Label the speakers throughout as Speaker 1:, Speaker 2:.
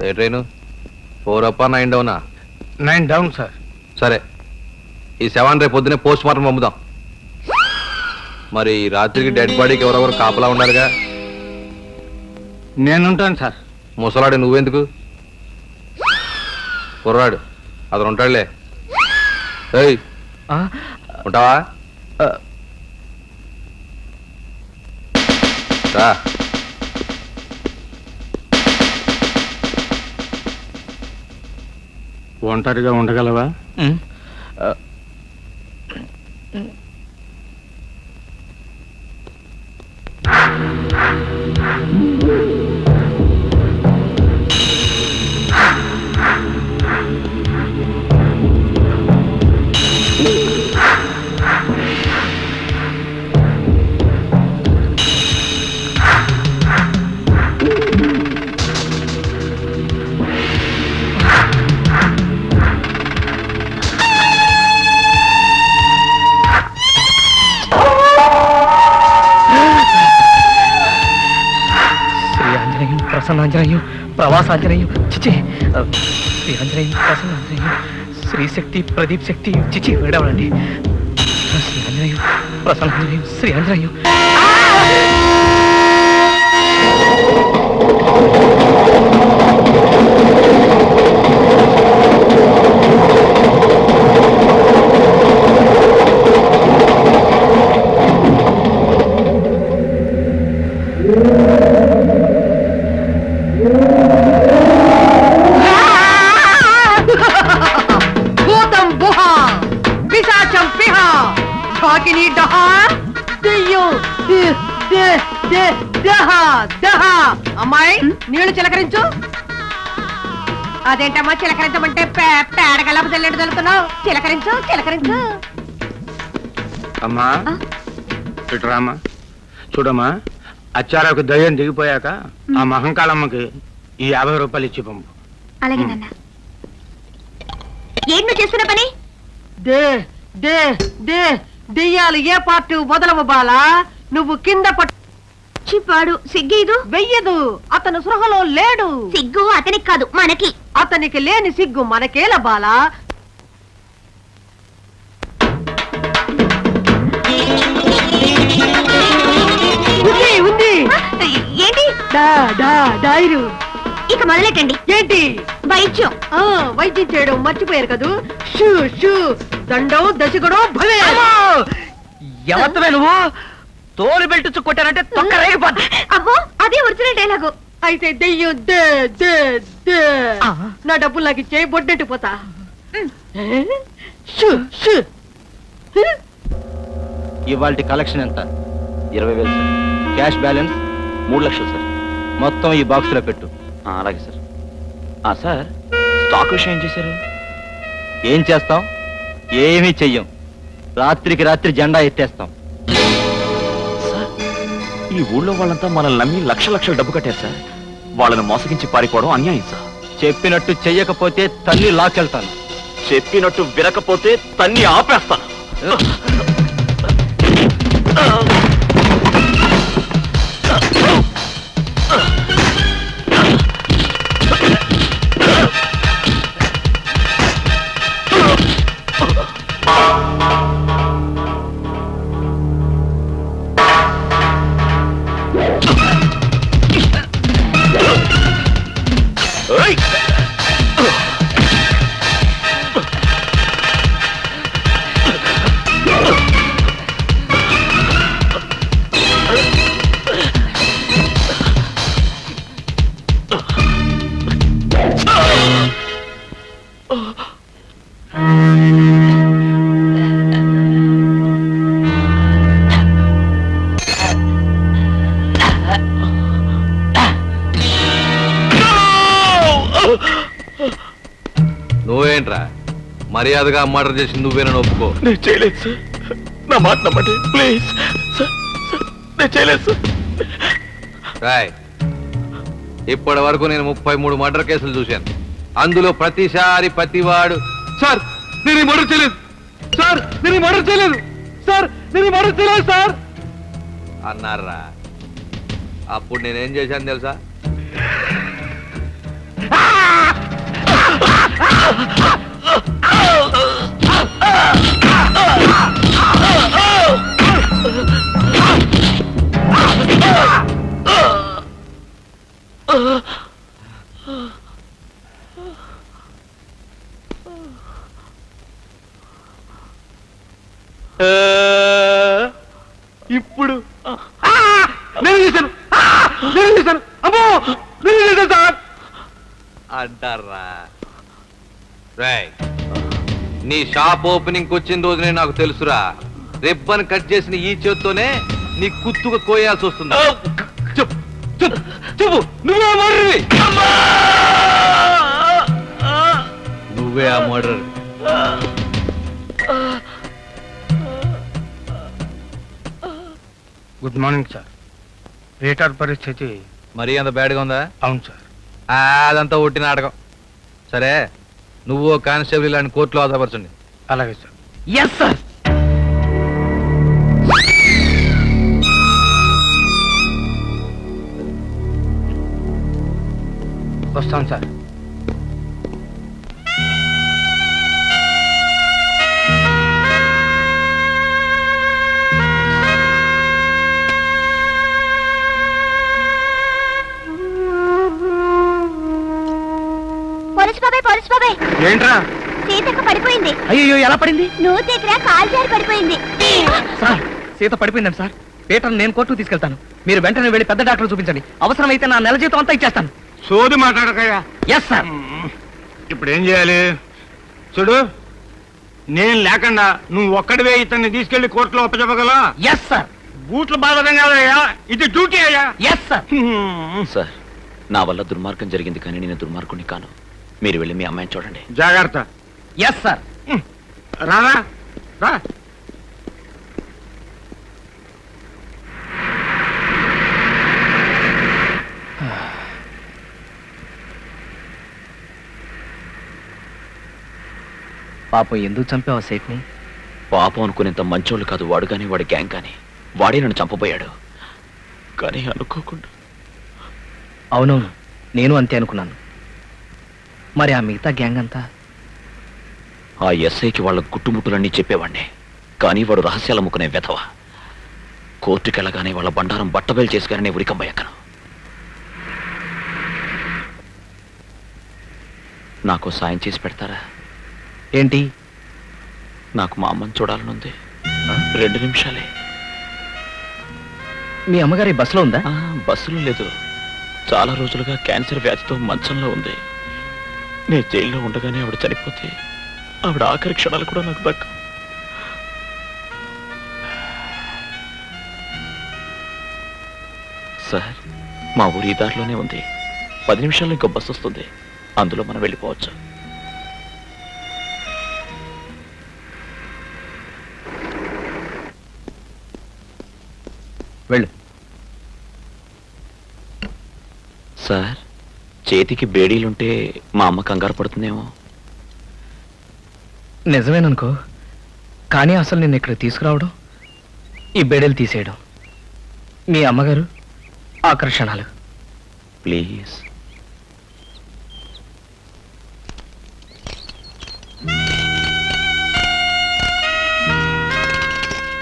Speaker 1: ఏ train 4 up 9 డౌనా?
Speaker 2: 9 down sir.
Speaker 1: సరే, ఈ శవాన్ని రేపు పొద్దునే పోస్ట్ మార్టం పంపుదాం. మరి ఈ రాత్రికి డెడ్ బాడీకి ఎవరెవరు కాపలా ఉండాలిగా?
Speaker 2: నేనుంటాను సార్.
Speaker 1: ముసలాడు నువ్వెందుకు? కుర్రాడు అతను ఉంటాడులే. ఏయ్, ఉంటావా? రా.
Speaker 2: ఒంటరిగా ఉండగలవా?
Speaker 3: ప్రసన్నాంజనేయం, ప్రవాసాంజనేయం, చిచి శ్రీ ఆంజనేయం, ప్రసన్నాంజనేయం, శ్రీశక్తి, ప్రదీప్ శక్తి, చిచి వేడవడండి. శ్రీ ఆంజనేయం, ప్రసన్నాంజనేయం, శ్రీ ఆంజనేయం.
Speaker 4: అమ్మాయి నీళ్లు చిలకరించు. అదేంటమ్మా చిలకరించమంటే పేడగలపు తెల్లెడు తెలుతున్నావు? చిలకరించు చిలకరించు.
Speaker 2: అమ్మా ఇటురామ్మా. చూడమ్మా, అచ్చారకు దయ్యం దిగిపోయాక ఆ మహంకాళమ్మకి ఈ 50 రూపాయలు ఇచ్చి పంపు.
Speaker 5: అలాగే నాన్న. ఏం నువ్వు చేస్తున్న పని?
Speaker 4: దే దే దే దెయ్యాలు ఏ పార్టీ మొదలవు బాలా. నువ్వు కింద
Speaker 5: చిప్పాడు సిగ్గేదు
Speaker 4: వెయ్యదు. అతను సృహలో లేడు.
Speaker 5: సిగ్గు అతనికి కాదు మనకి.
Speaker 4: అతనికి లేని సిగ్గు మనకేల బాలా. ఉంది.
Speaker 5: ఏంటి?
Speaker 4: డైరు.
Speaker 5: ఇక మొదలెట్టండి.
Speaker 4: ఏంటి?
Speaker 5: వైద్యం.
Speaker 4: వైద్యం చేయడం మర్చిపోయారు కదూ. షూ షూ దండం దశకుడు భవే.
Speaker 3: ఎవరివే నువ్వు? తోలు బెల్ట్ కొట్టానంటే తొక్క రేగిపోద్ది.
Speaker 5: అబ్బో, అదే ఒరిజినల్ డైలాగు.
Speaker 4: అయితే దెయ్యం దే దే దే. నా డబ్బులు నాకు ఇచ్చే బొడ్డెట్టు పోతా.
Speaker 6: ఇవాల్టి కలెక్షన్ ఎంత? 20,000 సార్. క్యాష్ బ్యాలెన్స్ 3 లక్షలు సార్. మొత్తం ఈ బాక్స్ లో పెట్టు. అలాగే సార్. సార్, స్టాక్ విషయం ఏం చేశారు? ఏం చేస్తాం? ఏమీ చెయ్యం. రాత్రికి రాత్రి జెండా ఎత్తేస్తాం.
Speaker 7: ఈ ఊళ్ళో వాళ్ళంతా మనల్ని నమ్మి లక్షల డబ్బు కట్టారు సార్. వాళ్ళని మోసగించి పారిపోవడం అన్యాయం సార్.
Speaker 6: చెప్పినట్టు చెయ్యకపోతే తల్లి లాకెళ్తాను.
Speaker 7: చెప్పినట్టు వినకపోతే తన్ని ఆపేస్తాను.
Speaker 1: నువ్వేంట్రా మర్యాదగా మర్డర్ చేసి నువ్వేనని ఒప్పుకో.
Speaker 7: నేను చేయలేదు సార్. నా మాట నమ్మండి ప్లీజ్ సార్. నేను చేయలేదు
Speaker 1: సార్. ఇప్పటి వరకు నేను 33 మర్డర్ కేసులు చూశాను. అందులో ప్రతిసారి ప్రతివాడు సార్ నేను మర్డర్ చేయలేదు సార్, నేను మర్డర్ చేయలేదు సార్, నేను మర్డర్ చేయలేదు సార్ అన్నారా. అప్పుడు నేనేం చేశాను తెలుసా? ఇప్పుడు నేను చేశాను నేను చేశాను అమ్మో నేను చేశాను సార్ అంటారా రేయ్ నీ షాప్ ఓపెనింగ్ వచ్చిన రోజునే నాకు తెలుసురా రిబ్బన్ కట్ చేసిన ఈ చేత్తోనే నీ కుత్తుగా కోయాల్సి వస్తుంది చెప్పు చెప్పు చెప్పు నువ్వే మర్రి నువ్వే ఆ murder
Speaker 2: good morning sir rater పరిస్థితి
Speaker 1: మరీ అంత బ్యాడ్గా ఉందా
Speaker 2: అవును సార్.
Speaker 1: అదంతా ఒట్టి నాటకం సరే నువ్వు కానిస్టేబుల్ ఇలాంటి కోర్టులో ఆధారపరచండి
Speaker 2: అలాగే సార్.
Speaker 3: Yes sir.
Speaker 2: వస్తాను సార్.
Speaker 5: పోలీస్ బాబాయ్
Speaker 2: ఏంట్రా?
Speaker 5: సీతక్క పడిపోయింది.
Speaker 3: అయ్యో ఎలా పడింది?
Speaker 5: నువ్వు దగ్గర కాలు జారి పడిపోయింది.
Speaker 3: సార్ సీత పడిపోయిందండి సార్. పీటర్ నేను కోర్టుకు తీసుకెళ్తాను. మీరు వెంటనే వెళ్ళి పెద్ద డాక్టర్ చూపించండి. అవసరమైతే నా నెల జీతం అంతా ఇచ్చేస్తాను.
Speaker 2: సోది మాట్లాడకయ్యా.
Speaker 3: Yes sir.
Speaker 2: ఇప్పుడు ఏం చేయాలి? చూడు, నేను లేకుండా నువ్వు ఒక్కడివే ఇతన్ని తీసుకెళ్లి కోర్టులో ఒప్పచెప్పగలవా?
Speaker 3: Yes sir.
Speaker 2: బూట్లు బాధడం కాదయ్యా, ఇది డ్యూటీ అయ్యా.
Speaker 3: Yes sir.
Speaker 7: సార్ నా వల్ల దుర్మార్గం జరిగింది కానీ నేను దుర్మార్గుని కాను. మీరు వెళ్ళి మీ అమ్మాయిని చూడండి.
Speaker 2: జాగ్రత్త.
Speaker 3: Yes sir.
Speaker 2: రారా రా.
Speaker 3: పాపం ఎందుకు చంపావు సేఫ్ని?
Speaker 7: పాపం అనుకునేంత మంచోళ్ళు కాదు వాడు కానీ వాడి గ్యాంగ్ కానీ. వాడే నన్ను చంపబోయాడు కానీ అనుకోకుండా.
Speaker 3: అవునవును, నేను అంతే అనుకున్నాను. మరి ఆ మిగతా గ్యాంగ్ అంతా?
Speaker 7: ఆ ఎస్ఐకి వాళ్ళ గుట్టుముట్టులన్నీ చెప్పేవాడిని కానీ వాడు రహస్యాలు అమ్ముకునే వెధవ. కోర్టుకెళ్ళగానే వాళ్ళ బండారం బట్టబయలు చేసుకుని ఉరికంబయ్యక్కను. నాకు సాయం చేసి పెడతారా?
Speaker 3: ఏంటి?
Speaker 7: నాకు మా అమ్మని చూడాలనుంది. 2 నిమిషాలే.
Speaker 3: మీ అమ్మగారి బస్సులో ఉందా?
Speaker 7: బస్సులో లేదు. చాలా రోజులుగా క్యాన్సర్ వ్యాధితో మంచంలో ఉంది. నేను జైల్లో ఉండగానే ఆవిడ చనిపోతే ఆవిడ ఆఖరి క్షణాలు కూడా నాకు దక్క. సార్ మా ఊరి దారిలోనే ఉంది. 10 నిమిషాల్లో ఇంకో బస్సు వస్తుంది. అందులో మనం వెళ్ళిపోవచ్చు.
Speaker 3: వెళ్ళు.
Speaker 7: సార్ చేతికి బేడీలుంటే మా అమ్మ కంగారు పడుతుందేమో.
Speaker 3: నిజమేననుకో, కానీ అసలు నేను ఇక్కడ తీసుకురావడం, ఈ బేడీలు తీసేయడం మీ అమ్మగారు ఆకర్షణలు.
Speaker 7: ప్లీజ్.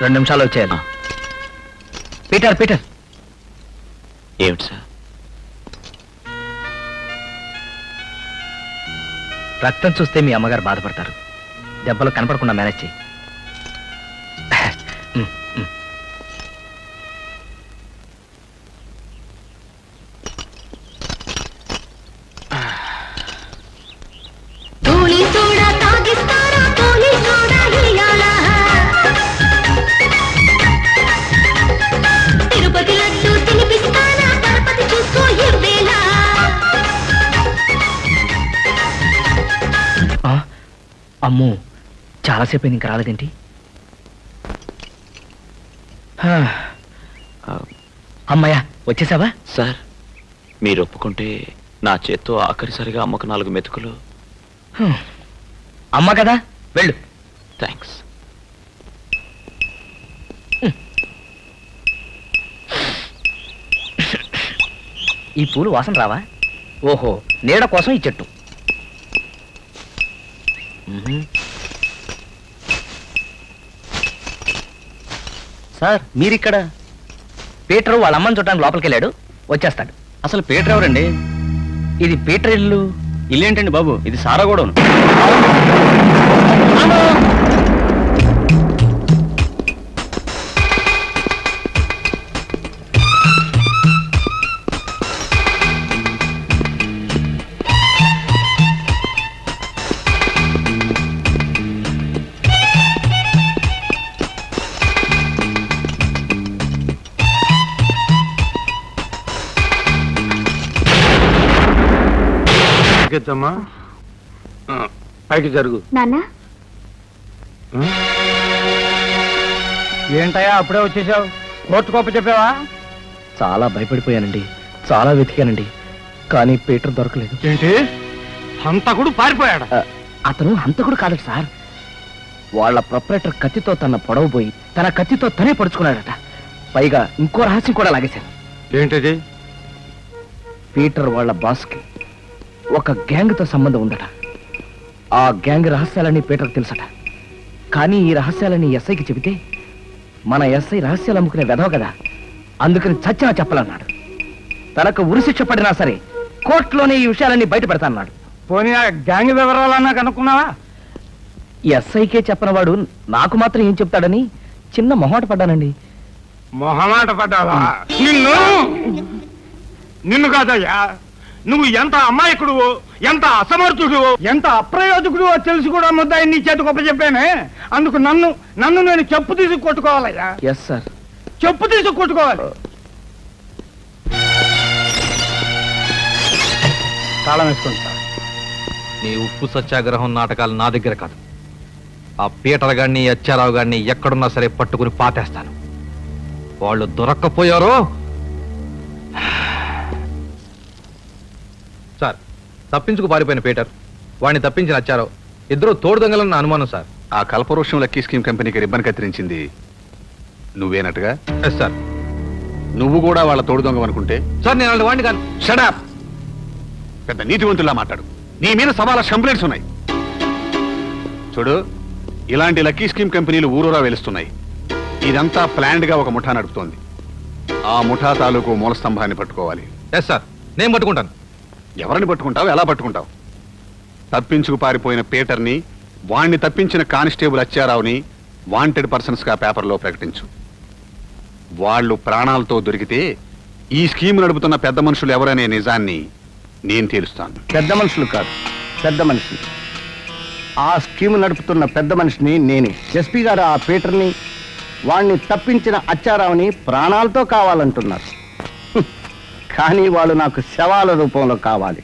Speaker 3: రెండు నిమిషాలు వచ్చేయాలి. Peter Peter.
Speaker 7: ఏమిటి సార్?
Speaker 3: రక్తం చూస్తే మీ అమ్మగారు బాధపడతారు. దెబ్బలు కనపడకుండా మేనేజ్ చేయి. అమ్మో, చాలాసేపు ఇంకా రాలేదేంటి? అమ్మయ్యా, వచ్చేసావా?
Speaker 7: సార్ మీరు ఒప్పుకుంటే నా చేత్తో ఆఖరిసారిగా అమ్మకు 4 మెతుకులు.
Speaker 3: అమ్మ కదా, వెళ్ళు.
Speaker 7: థ్యాంక్స్.
Speaker 3: ఈ పూలు వాసన రావా? ఓహో, నీడ కోసం ఈ చెట్టు. సార్ మీరిక్కడ పీటర్ వాళ్ళ అమ్మని చూడడానికి లోపలికి వెళ్ళాడు, వచ్చేస్తాడు.
Speaker 6: అసలు పీటర్ ఎవరండి?
Speaker 3: ఇది పీటర్ ఇల్లు.
Speaker 6: ఇల్లేంటండి బాబు, ఇది సారాగూడెం.
Speaker 2: ఎత్తమ్మా, పైకి జరుగు.
Speaker 5: నాన్న
Speaker 2: ఏంటయ్యా అప్పుడే వచ్చేసావు? కోర్టు గొప్ప చెప్పావా?
Speaker 3: చాలా భయపడిపోయానండి, చాలా వెతికానండి, కానీ పీటర్ దొరకలేదు.
Speaker 2: ఏంటి, హంతకుడు పారిపోయాడు?
Speaker 3: అతను హంతకుడు కాదు సార్. వాళ్ళ ప్రొపరేటర్ కత్తితో తన పొడవబోయి తన కత్తితో తనే పడుచుకున్నాడట. పైగా ఇంకో రహస్యం కూడా లాగేశారు.
Speaker 2: ఏంటిది?
Speaker 3: పీటర్ వాళ్ళ బాస్కి ఒక గ్యాంగ్తో సంబంధం ఉందట. ఆ గ్యాంగ్ రహస్యాలని పీటర్కి తెలుసట. కానీ ఈ రహస్యాలని ఎస్ఐకి చెబితే మన ఎస్ఐ రహస్యాలు అమ్ముకునే వెధవ కదా, అందుకని చచ్చినా చెప్పాలన్నాడు. తనకు ఉరిశిక్ష పడినా సరే కోర్టులోనే ఈ విషయాలన్నీ బయట పెడతాన్నాడు.
Speaker 2: పోనీ ఆ గ్యాంగ్ వివరాలన్నా కనుక్కున్నావా?
Speaker 3: ఎస్ఐకే చెప్పనవాడు నాకు మాత్రం ఏం చెప్తాడని చిన్న మొహమాట పడ్డానండి.
Speaker 2: మొహమాట పడ్డావా? నిన్ను కాదయ్యా, నువ్వు ఎంత అమాయకుడు, ఎంత అసమర్థుడు, ఎంత అప్రయోజకుడు తెలిసి కూడా ముద్దాయి నీ చేతి గొప్ప చెప్పానే. అందుకు నన్ను నేను చెప్పు తీసి కొట్టుకోవాలయ్యా.
Speaker 3: ఎస్ సార్,
Speaker 2: చెప్పు తీసి కొట్టుకోవాలి. తాళం వేసుకోండి సార్.
Speaker 1: నీ ఉప్పు సత్యాగ్రహం నాటకాలు నా దగ్గర కాదు. ఆ పీటర్ గారిని అచ్చారావు గారిని ఎక్కడున్నా సరే పట్టుకుని పాతేస్తాను. వాళ్ళు దొరక్కపోయారో సార్. తప్పించుకు పారిపోయిన పీటర్, వాడిని తప్పించిన అచ్చారావు ఇద్దరు తోడు దొంగలన్న అనుమానం సార్.
Speaker 8: ఆ కల్పవృక్షం లక్కీ స్కీమ్ కంపెనీకి రిబ్బన్ కత్తిరించింది నువ్వేనట్టుగా?
Speaker 1: Yes sir.
Speaker 8: నువ్వు కూడా వాళ్ళ తోడు దొంగ అనుకుంటే?
Speaker 1: సార్ నేను అలాంటి వాడిని కాదు.
Speaker 8: షడప్! పెద్ద నీతివంతుల్లా మాట్లాడు. నీ మీద సవాల కంప్లైంట్స్ ఉన్నాయి. చూడు, ఇలాంటి లక్కీ స్కీమ్ కంపెనీలు ఊరూరా వెలుస్తున్నాయి. ఇదంతా ప్లాన్డ్ గా ఒక ముఠా నడుపుతోంది. ఆ ముఠా తాలూకు మూల స్తంభాన్ని పట్టుకోవాలి.
Speaker 1: ఎస్ సార్, నేను పట్టుకుంటాను.
Speaker 8: ఎవరిని పట్టుకుంటావు, ఎలా పట్టుకుంటావు? తప్పించుకు పారిపోయిన పీటర్ని, వాణ్ణి తప్పించిన కానిస్టేబుల్ అచ్చారావుని వాంటెడ్ పర్సన్స్ గా పేపర్లో ప్రకటించు. వాళ్ళు ప్రాణాలతో దొరికితే ఈ స్కీమ్ నడుపుతున్న పెద్ద మనుషులు ఎవరనే నిజాన్ని నేను తేలుస్తాను.
Speaker 9: పెద్ద మనుషులు కాదు, పెద్ద మనిషి. ఆ స్కీమ్ నడుపుతున్న పెద్ద మనిషిని నేనే. ఎస్పీ గారు ఆ పీటర్ని, వాణ్ణి తప్పించిన అచ్చారావుని ప్రాణాలతో కావాలంటున్నారు. కానీ వాళ్ళు నాకు శవాల రూపంలో కావాలి.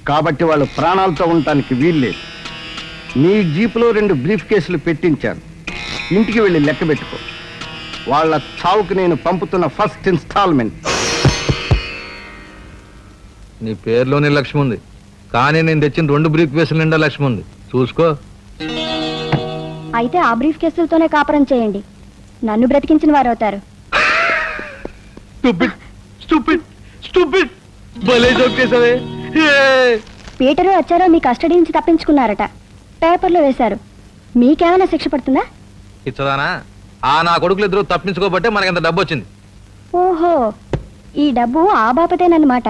Speaker 9: కాబట్టి వాళ్ళు ప్రాణాలతో ఉండటానికి వీల్లేదు. నీ జీపులో 2 బ్రీఫ్ కేసులు పెట్టించాను. ఇంటికి వెళ్ళి లెక్క పెట్టుకో. వాళ్ళ చావుకు నేను పంపుతున్న ఫస్ట్ ఇన్స్టాల్మెంట్.
Speaker 1: నీ పేరులోనే లక్ష్మి ఉంది, కానీ నేను తెచ్చిన 2 బ్రీఫ్ కేసుల నిండా లక్ష్మి ఉంది. చూసుకో.
Speaker 5: అయితే ఆ బ్రీఫ్ కేసులతోనే కాపురం చేయండి, నన్ను బ్రతికించిన వారు అవుతారు. పీటరు వచ్చారో మీ కస్టడీ నుంచి తప్పించుకున్నారట, పేపర్లో వేశారు. మీకేమైనా శిక్ష పడుతుందా?
Speaker 1: ఇచ్చదానా? ఆ నా కొడుకులు ఇద్దరు తప్పించుకోబట్టే మనకింత డబ్బు వచ్చింది.
Speaker 5: ఓహో, ఈ డబ్బు ఆ బాపతేనన్నమాట.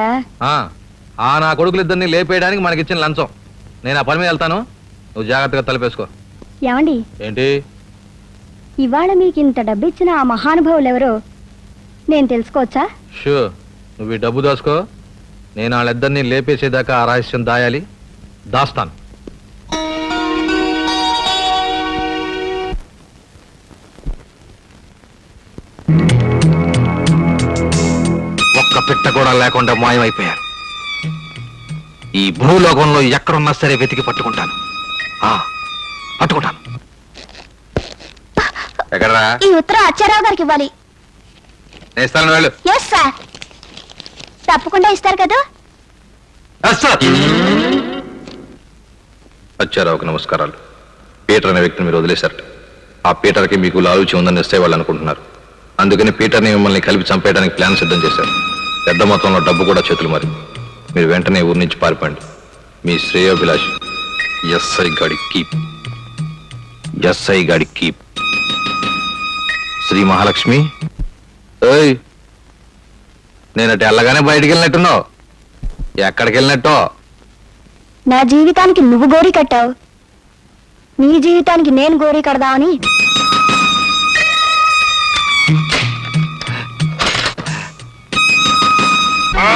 Speaker 1: ఆ నా కొడుకులిద్దరిని లేపేయడానికి మనకిచ్చిన లంచం. నేను ఆ పని మీద వెళ్తాను, నువ్వు జాగ్రత్తగా తలపేసుకో.
Speaker 5: ఏమండి,
Speaker 1: ఏంటి
Speaker 5: ఇవాళ మీకు ఇంత డబ్బు ఇచ్చిన ఆ మహానుభావులు ఎవరో నేను తెలుసుకోవచ్చా?
Speaker 1: షూ, నువ్వు ఈ డబ్బు దాచుకో. నేను వాళ్ళిద్దరిని లేపేసేదాకా ఆ రహస్యం దాయాలి, దాస్తాను. ఒక్క పిట్ట కూడా లేకుండా మాయమైపోయారు. ఈ భూలోకంలో ఎక్కడున్నా సరే వెతికి పట్టుకుంటాను. పట్టుకుంటాను. ఎక్కడరా?
Speaker 5: ఈ ఉత్తరం అచ్చారావు గారికి ఇవ్వాలి.
Speaker 1: నేస్తాను వెళ్ళు.
Speaker 5: ఎస్ సార్, తప్పకుండా ఇస్తారు కదా?
Speaker 1: అచ్చారావుకి నమస్కారాలు. పీటర్ అనే వ్యక్తిని మీరు వదిలేశారట. ఆ పీటర్కి మీకు లాలూచి ఉందని ఇస్తే వాళ్ళు అనుకుంటున్నారు. అందుకని పీటర్ని మిమ్మల్ని కలిపి చంపేయడానికి ప్లాన్ సిద్ధం చేశారు. పెద్ద మొత్తంలో డబ్బు కూడా చేతులు మారింది. మీరు వెంటనే ఊరి నుంచి పారిపోండి. మీ శ్రేయోభిలాష్ ఎస్ఐ గాడి కీప్. ఎస్ఐ గాడి కీప్. శ్రీ మహాలక్ష్మి, ఏయ్, నేను అటు వెళ్ళగానే బయటికి వెళ్ళినట్టున్నావు. ఎక్కడికి వెళ్ళినట్టో?
Speaker 5: నా జీవితానికి నువ్వు గోరీ కట్టావు, నీ జీవితానికి నేను గోరీ కడదామని.
Speaker 2: ఆ